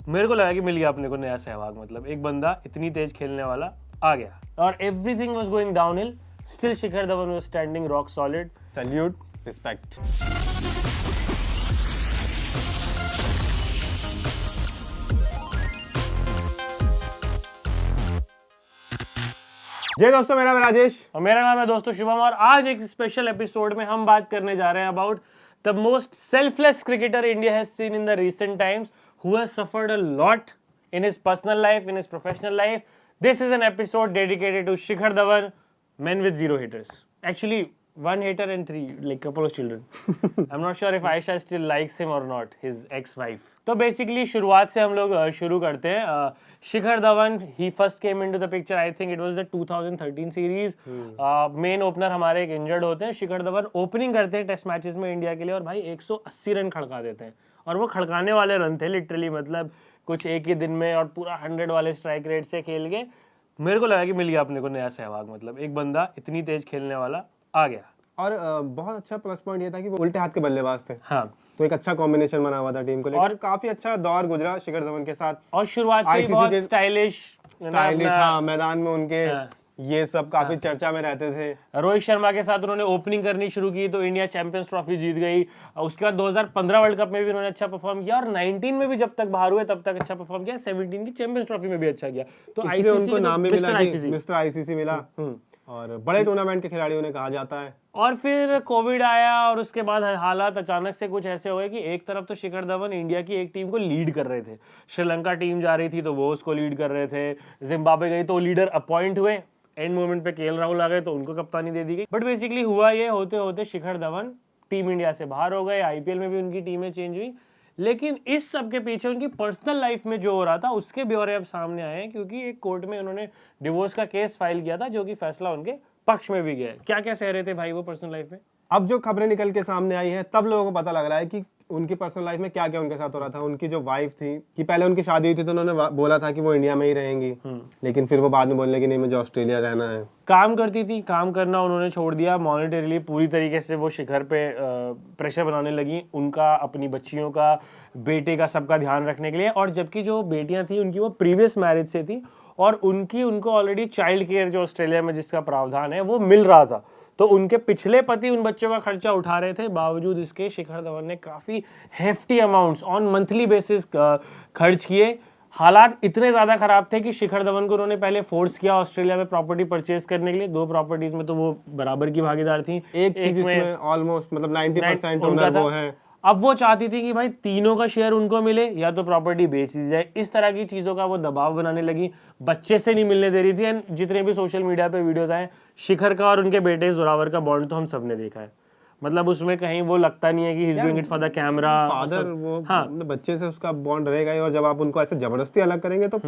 मेरे को लगा कि मिल गया अपने को नया सहवाग, मतलब एक बंदा इतनी तेज खेलने वाला आ गया और everything was going downhill, still Shikhar Dhawan was standing rock solid. Salute, respect. जय दोस्तों, मेरा नाम राजेश और मेरा नाम है दोस्तों शुभम, और आज एक स्पेशल एपिसोड में हम बात करने जा रहे हैं about the most selfless cricketer India has seen in the recent times, who has suffered a lot in his personal life, in his professional life. This is an episode dedicated to Shikhar Dhawan, men with zero haters. Actually, one hater and three, like couple of children. I'm not sure if Aisha still likes him or not, his ex-wife. तो basically शुरुआत से हम लोग शुरू करते हैं। Shikhar Dhawan, he first came into the picture, I think it was the 2013 series. Main opener हमारे एक इंजर्ड होते हैं, शिखर धवन ओपनिंग करते हैं टेस्ट मैचेस में इंडिया के लिए, और भाई 180 रन खड़का देते हैं, और वो खड़काने वाले रन थे लिटरली, मतलब कुछ एक ही दिन में, और पूरा 100 वाले स्ट्राइक रेट से खेल के मेरे को लगा कि मिल गया अपने को नया सहवाग, मतलब एक बंदा इतनी तेज खेलने वाला आ गया। और बहुत अच्छा प्लस पॉइंट ये था कि वो उल्टे हाथ के बल्लेबाज थे। हाँ, तो एक अच्छा कॉम्बिनेशन बना हुआ था टीम को लेकर, और काफी अच्छा दौर गुजरा शिखर धवन के साथ। और शुरुआत से ही बहुत स्टाइलिश, हाँ, मैदान में उनके ये सब काफी चर्चा में रहते थे। रोहित शर्मा के साथ उन्होंने ओपनिंग करनी शुरू की तो इंडिया चैंपियंस ट्रॉफी जीत गई। उसके बाद 2015 वर्ल्ड कप में भी उन्होंने अच्छा परफॉर्म किया, और 19 में भी जब तक बाहर हुए तब तक अच्छा परफॉर्म किया, 17 की चैंपियंस ट्रॉफी में भी अच्छा किया। तो आईसीसी उनको नाम भी मिला, मिस्टर आईसीसी मिला, और बड़े टूर्नामेंट के खिलाड़ी उन्हें कहा जाता है। और फिर कोविड आया, और उसके बाद हालात अचानक से कुछ ऐसे हो गए कि एक तरफ तो शिखर धवन इंडिया की एक टीम को लीड कर रहे थे, श्रीलंका टीम जा रही थी तो वो उसको लीड कर रहे थे, जिम्बाब्वे गई तो लीडर अपॉइंट हुए, एंड मोमेंट पे केएल राहुल आ गए तो उनको कप्तानी दे दी गई। बट बेसिकली हुआ ये, होते होते शिखर धवन टीम इंडिया से बाहर हो गए, आईपीएल में भी उनकी टीमें चेंज हुई, लेकिन इस सब के पीछे उनकी पर्सनल लाइफ में जो हो रहा था उसके ब्यौरे अब सामने आए हैं, क्योंकि एक कोर्ट में उन्होंने डिवोर्स का केस फाइल किया था, जो कि फैसला उनके पक्ष में भी गया है। क्या क्या सह रहे थे भाई वो पर्सनल लाइफ में? अब जो खबरें निकल के सामने आई है तब लोगों को पता लग रहा है कि उनकी पर्सनल लाइफ में क्या क्या उनके साथ हो रहा था। उनकी जो वाइफ थी, कि पहले उनकी शादी हुई थी तो उन्होंने बोला था कि वो इंडिया में ही रहेंगी, लेकिन फिर वो बाद में बोलने कि नहीं, मुझे ऑस्ट्रेलिया रहना है। काम करती थी, काम करना उन्होंने छोड़ दिया, मॉनिटरीली पूरी तरीके से वो शिखर पे प्रेशर बनाने लगी, उनका, अपनी बच्चियों का, बेटे का, सबका ध्यान रखने के लिए। और जबकि जो बेटियां थी उनकी वो प्रीवियस मैरिज से थी, और उनको ऑलरेडी चाइल्ड केयर जो ऑस्ट्रेलिया में जिसका प्रावधान है वो मिल रहा था, तो उनके पिछले पति उन बच्चों का खर्चा उठा रहे थे। बावजूद इसके शिखर धवन ने काफी hefty amounts on monthly basis खर्च किए। हालात इतने ज्यादा खराब थे कि शिखर धवन को उन्होंने पहले फोर्स किया ऑस्ट्रेलिया में प्रॉपर्टी परचेज करने के लिए। 2 प्रॉपर्टीज में तो वो बराबर की भागीदार थी, एक जिसमें ऑलमोस्ट मतलब 90% ओनर वो है। अब वो चाहती थी कि भाई तीनों का शेयर उनको मिले, या तो प्रॉपर्टी बेच दी जाए। इस तरह की चीजों का वो दबाव बनाने लगी, बच्चे से नहीं मिलने दे रही थी। एंड जितने भी सोशल मीडिया पे वीडियोस आए, शिखर का और उनके बेटे जोरावर का बॉन्ड तो हम सबने देखा है, मतलब उसमें कहीं वो लगता नहीं है कि he is doing it for the camera. Father वो, हाँ, बच्चे से उसका बॉन्ड रहेगा ही, और जब आप उनको ऐसे जबरदस्ती अलग करेंगे तो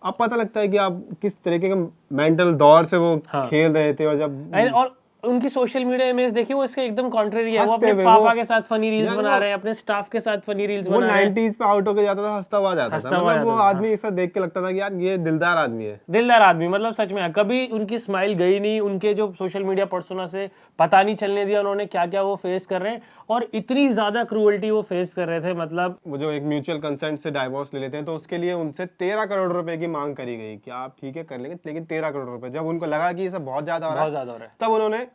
अब पता लगता है कि आप किस तरीके के मेंटल दौर से वो खेल रहे थे। और जब और उनकी सोशल मीडिया इमेज देखिए, वो इसके एकदम कॉन्ट्रेरी है। वो अपने पापा के साथ फनी रील्स बना रहे हैं, अपने स्टाफ के साथ फनी रील्स बना रहे हैं। 90s पे आउट होके जाता था, हंसता हुआ जाता था, मतलब वो आदमी ऐसा देख के लगता था कि यार ये दिलदार आदमी है, दिलदार आदमी, मतलब सच में कभी उनकी स्माइल गई नहीं। उनके जो सोशल मीडिया पर्सोना से पता नहीं चलने दिया उन्होंने क्या क्या वो फेस कर रहे हैं, और इतनी ज्यादा क्रूअल्टी वो फेस कर रहे थे। मतलब वो जो एक म्यूचुअल कंसेंट से डाइवोर्स ले लेते हैं, तो उसके लिए उनसे 13 करोड़ रुपए की मांग करी गई कि आप ठीक है कर लेंगे, लेकिन 13 करोड़ रुपए। जब उनको लगा कि ये सब बहुत ज्यादा हो रहा है, तब उन्होंने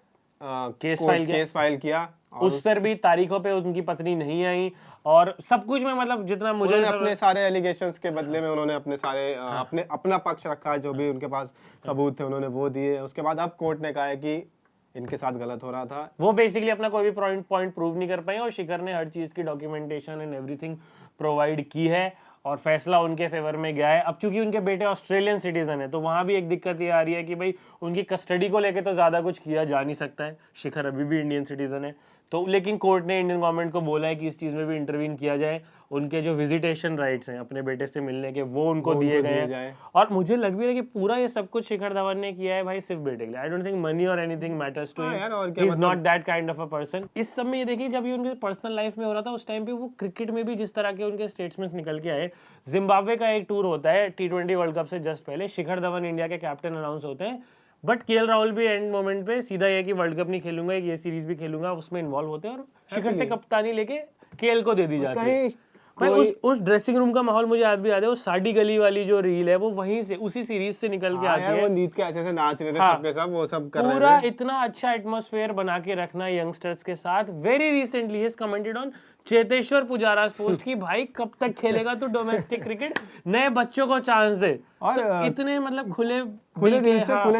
केस फाइल किया। उस पर भी तारीखों पे उनकी पत्नी नहीं आई, और सब कुछ में मतलब जितना मुझे अपने सारे एलिगेशंस के बदले में उन्होंने अपने सारे अपना पक्ष रखा, जो भी उनके पास सबूत थे उन्होंने वो दिए। उसके बाद अब कोर्ट ने कहा है कि इनके साथ गलत हो रहा था। वो बेसिकली अपना कोई भी पॉइंट प्रूव नहीं कर पाए, और शिखर ने हर चीज की डॉक्यूमेंटेशन एंड एवरीथिंग प्रोवाइड की है, और फैसला उनके फेवर में गया है। अब क्योंकि उनके बेटे ऑस्ट्रेलियन सिटीजन है, तो वहां भी एक दिक्कत ये आ रही है कि भाई उनकी कस्टडी को लेके तो ज्यादा कुछ किया जा नहीं सकता है। शिखर अभी भी इंडियन सिटीजन है, तो लेकिन कोर्ट ने इंडियन गवर्नमेंट को बोला है कि इस चीज में भी इंटरवीन किया जाए। उनके जो विजिटेशन राइट्स हैं अपने बेटे से मिलने के, वो उनको दिए गए हैं। और मुझे लग भी रहा है कि पूरा ये सब कुछ शिखर धवन ने किया है भाई सिर्फ बेटे के लिए। आई डोंट थिंक मनी और anything matters to him, he is not that kind of a person. इस सब में ये देखिए, जब ये उनके पर्सनल लाइफ में हो रहा था उस टाइम पे वो क्रिकेट में भी जिस तरह के उनके स्टेटमेंट्स निकल के आए। जिम्बाब्वे का एक टूर होता है T20 वर्ल्ड कप से जस्ट पहले, शिखर धवन इंडिया के कैप्टन अनाउंस होते हैं, बट केएल राहुल भी एंड मोमेंट पे सीधा ये कि वर्ल्ड कप नहीं खेलूंगा, ये सीरीज भी खेलूंगा, उसमें इन्वॉल्व होते हैं, और शिखर से कप्तानी लेके केएल को दे दी जाती है। भाई उस ड्रेसिंग रूम का माहौल मुझे याद है, वो साड़ी गली वाली जो रील है वो वहीं से, उसी सीरीज से निकल के आती यार है। वो नींद के ऐसे नाच रहे थे हाँ, सबके सब, वो सब कर रहे पूरा थे। इतना अच्छा एटमॉस्फेयर बना के रखना यंगस्टर्स के साथ। वेरी रिसेंटली ही has commented on Cheteshwar Pujara's post की भाई कब तक खेलेगा तू डोमेस्टिक क्रिकेट, नए बच्चों को चांस दे। और तो इतने मतलब खुले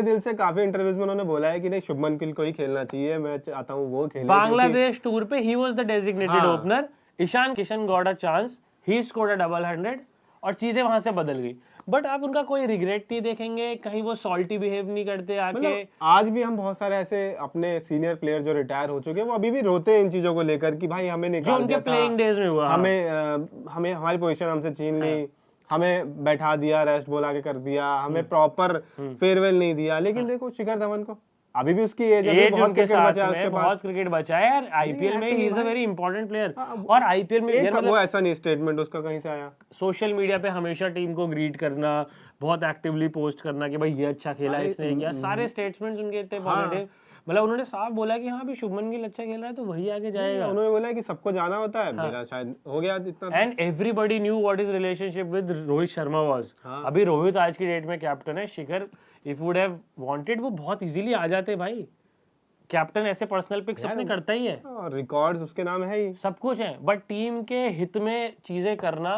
दिल से काफी इंटरव्यूज में उन्होंने बोला है कि नहीं शुभमन गिल को ही खेलना चाहिए, मैं चाहता हूँ वो खेले। बांग्लादेश टूर पे he was the designated opener, Ishan Kishan got a chance, he scored a double 100 और चीजें वहां से बदल गई। बट आप उनका कोई रिग्रेट नहीं देखेंगे, कहीं वो सॉल्टी बिहेव नहीं करते आके। मतलब आज भी हम बहुत सारे ऐसे अपने सीनियर प्लेयर जो रिटायर हो चुके हैं वो अभी भी रोते हैं इन चीजों को लेकर कि भाई हमें जो निकाल उनके दिया था, प्लेइंग डेज में हुआ, हमें हमारी पोजीशन हमसे छीन ली, हमें बैठा दिया, रेस्ट बोला के कर दिया, हमें प्रॉपर फेयरवेल नहीं दिया। लेकिन देखो शिखर धवन को अभी भी उसकी एज है, बहुत क्रिकेट बचा है उसके पास, बहुत क्रिकेट बचा है यार। आईपीएल में he is a very important player. और आईपीएल में यार वो ऐसा नहीं स्टेटमेंट उसका कहीं से आया, सोशल मीडिया पे हमेशा टीम को ग्रीट करना, बहुत एक्टिवली पोस्ट करना कि भाई ये अच्छा खेला, इसने किया, सारे स्टेटमेंट्स उनके इतने पॉजिटिव। मतलब उन्होंने साफ बोला कि हाँ भी शुभमन गिल अच्छा खेल रहा है तो वही आगे जाएगा। उन्होंने बोला कि सबको जाना होता है, मेरा शायद हो गया इतना। And everybody knew what is relationship with Rohit Sharma was. अभी रोहित आज की डेट में कैप्टन है, शिखर इफ वुड हैव वांटेड वो बहुत इजीली आ जाते भाई। कैप्टन ऐसे पर्सनल पिक्स अपने करता ही है और रिकॉर्ड्स उसके नाम है ही, सब कुछ है। बट टीम के हित में चीजें करना,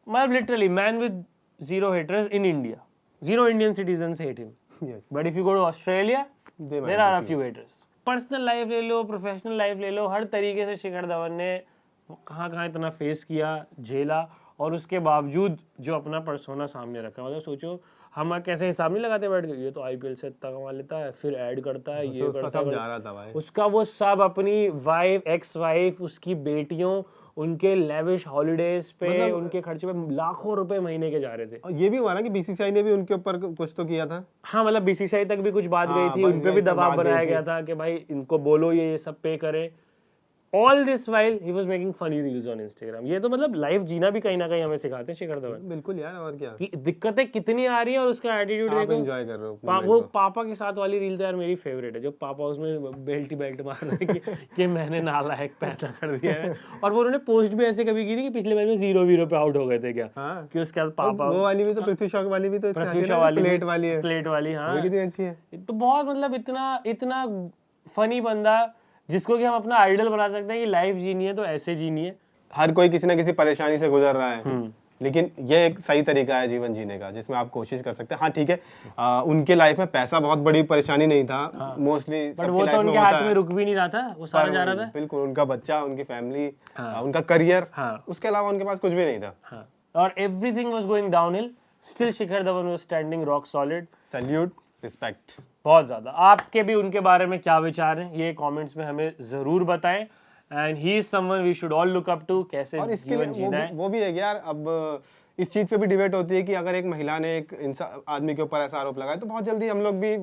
मतलब literally man with zero haters in India, zero Indian citizens hate him. Yes, but if you go to Australia there are a few haters. Personal life ले लो, प्रोफेशनल लाइफ ले लो, हर तरीके से शिखर धवन ने कहाँ इतना फेस किया, झेला, और उसके बावजूद जो अपना पर्सोना सामने रखा। मतलब सोचो हम कैसे हिसाब नहीं लगाते बैठ के, ये तो आईपीएल से इतना कमा लेता है, फिर ऐड करता है, ये करता है, जा रहा था भाई। उसका वो सब अपनी वाइफ, एक्स वाइफ, उसकी बेटियों, उनके लेविश हॉलिडेज पे, मतलब उनके खर्चे पे लाखों रुपए महीने के जा रहे थे। और ये भी हुआ ना कि बीसीसीआई ने भी उनके ऊपर कुछ तो किया था। हाँ, मतलब बीसीसीआई तक भी कुछ बात गई थी, उनपे भी दबाव बनाया गया था कि भाई इनको बोलो ये सब पे करे। All this while he was making funny reels on Instagram। ये तो मतलब लाइफ जीना भी कहीं ना कहीं हमें सिखाते हैं शिखर धवन। बिल्कुल यार, और क्या कि दिक्कतें कितनी आ रही है और उसका एटीट्यूड देखो। एंजॉय कर रहे हो वो पापा के साथ वाली रील तो यार मेरी फेवरेट है, जो पापा उसमें बेल्ट मार रहे हैं कि मैंने नालायक पैदा कर दिया है। और वो उन्होंने पोस्ट भी ऐसे कभी की थी कि पिछले मैच में 0-0 पे आउट हो गए थे क्या, कि उसके बाद पापा, वो वाली भी तो पृथ्वी शॉ वाली भी तो पृथ्वी शॉ वाली प्लेट वाली है, प्लेट वाली। हाँ, कितनी अच्छी है। तो बहुत मतलब इतना फनी बंदा जिसको कि हम अपना आइडल बना सकते हैं कि लाइफ जीनी है तो ऐसे जीनी है। हर कोई किसी ना किसी परेशानी से गुजर रहा है, लेकिन ये एक सही तरीका है जीवन जीने का जिसमें आप कोशिश कर सकते हैं। हाँ ठीक है, उनके लाइफ में पैसा बहुत बड़ी परेशानी नहीं था मोस्टली, बट वो तो उनके हाथ में रुक भी नहीं रहा था, वो सारा जा रहा था। बिल्कुल, उनका बच्चा, उनकी फैमिली, उनका करियर, उसके अलावा उनके पास कुछ भी नहीं था। और everything was going downhill, still Shikhar Dhawan was standing rock solid. Salute, respect बहुत ज्यादा। आपके भी उनके बारे में क्या विचार हैं ये कमेंट्स में हमें जरूर बताएं। And he is someone we should all look up to. कैसे जीवन जीना है वो भी है यार। अब इस चीज पे भी डिबेट होती है कि अगर एक महिला ने एक आदमी के ऊपर ऐसा आरोप लगाया तो बहुत जल्दी हम लोग भी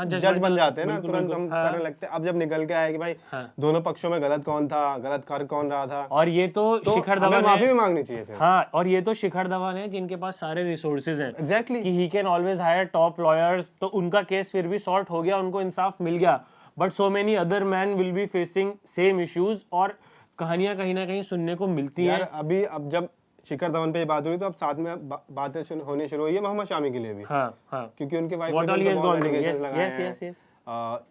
जज बन जाते हैं ना, तुरंत हम करने लगते हैं। अब जब निकल के आया कि भाई दोनों पक्षों में गलत कौन था, गलत कर कौन रहा था, और ये तो शिखर धवन माफी भी मांगनी चाहिए फिर। हाँ, और ये तो शिखर धवन है जिनके पास सारे रिसोर्सेज हैं। एग्जैक्टली, कि he can always hire top lawyers. तो उनका केस फिर भी सॉर्ट हो गया, उनको इंसाफ मिल गया। But so many other man will be facing same issues, और कहानियां कहीं ना कहीं सुनने को मिलती है। अब जब शिखर धवन पे बात हो रही तो अब साथ में बातें होनी शुरू हुई है मोहम्मद शामी के लिए भी। क्योंकि उनके वाइफ ने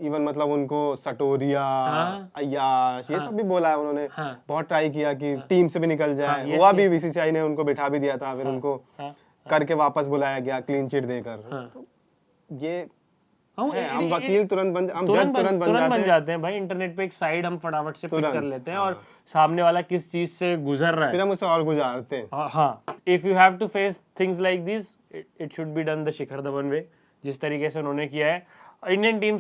इवन मतलब उनको सटोरिया, अय्याश, ये सब भी बोला है उन्होंने। बहुत ट्राई किया कि टीम से भी निकल जाए, हुआ भी, बीसीसीआई ने उनको बिठा भी दिया था, फिर उनको करके वापस बुलाया गया क्लीन चिट देकर। तो ये हम वकील तुरंत बन जाते हैं भाई। इंटरनेट पे एक साइड हम फटाफट से पिक कर लेते हैं और सामने वाला किस चीज से गुजर रहा है फिर हम उसे और गुजारते हैं। हाँ, if you have to face things like this, it should be done the Shikhar Dhawan way, जिस तरीके से उन्होंने किया है। इंडियन टीम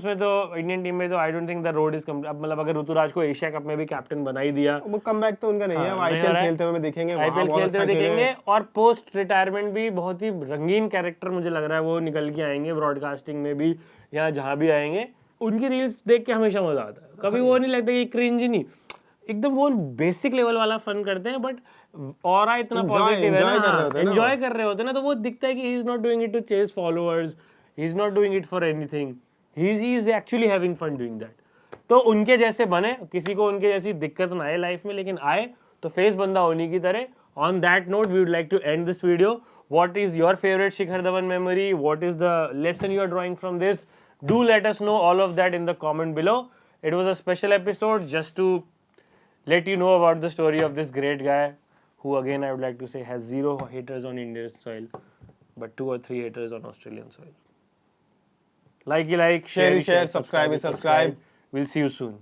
में तो आई don't think the road is complete. मतलब अगर ऋतुराज को एशिया कप में भी कैप्टन बना ही दिया, वो कमबैक तो उनका नहीं है। आईपीएल खेलते हुए देखेंगे और पोस्ट रिटायरमेंट भी बहुत ही रंगीन कैरेक्टर मुझे लग रहा है वो निकल के आएंगे, ब्रॉडकास्टिंग में भी या जहां भी आएंगे। उनकी रील्स देख के हमेशा मजा आता है, कभी वो नहीं लगता कि क्रिंज नहीं, एकदम वो बेसिक लेवल वाला फन करते हैं। बट ऑरा इतना पॉजिटिव है ना, एंजॉय कर रहे होते हैं ना, तो वो दिखता है कि he is not doing it to chase followers, he is not doing it for anything, he is actually having fun doing that। तो उनके जैसे बने, किसी को उनके जैसी दिक्कत ना आए लाइफ में, लेकिन आए तो फेस बंदा होने की तरह On that note, we would like to end this video. What is your favorite Shikhar Dhawan memory? What is the lesson you are drawing from this? Do let us know all of that in the comment below. It was a special episode just to let you know about the story of this great guy, who again I would like to say has 0 haters on Indian soil, but 2 or 3 haters on Australian soil. Like, share, subscribe. We'll see you soon.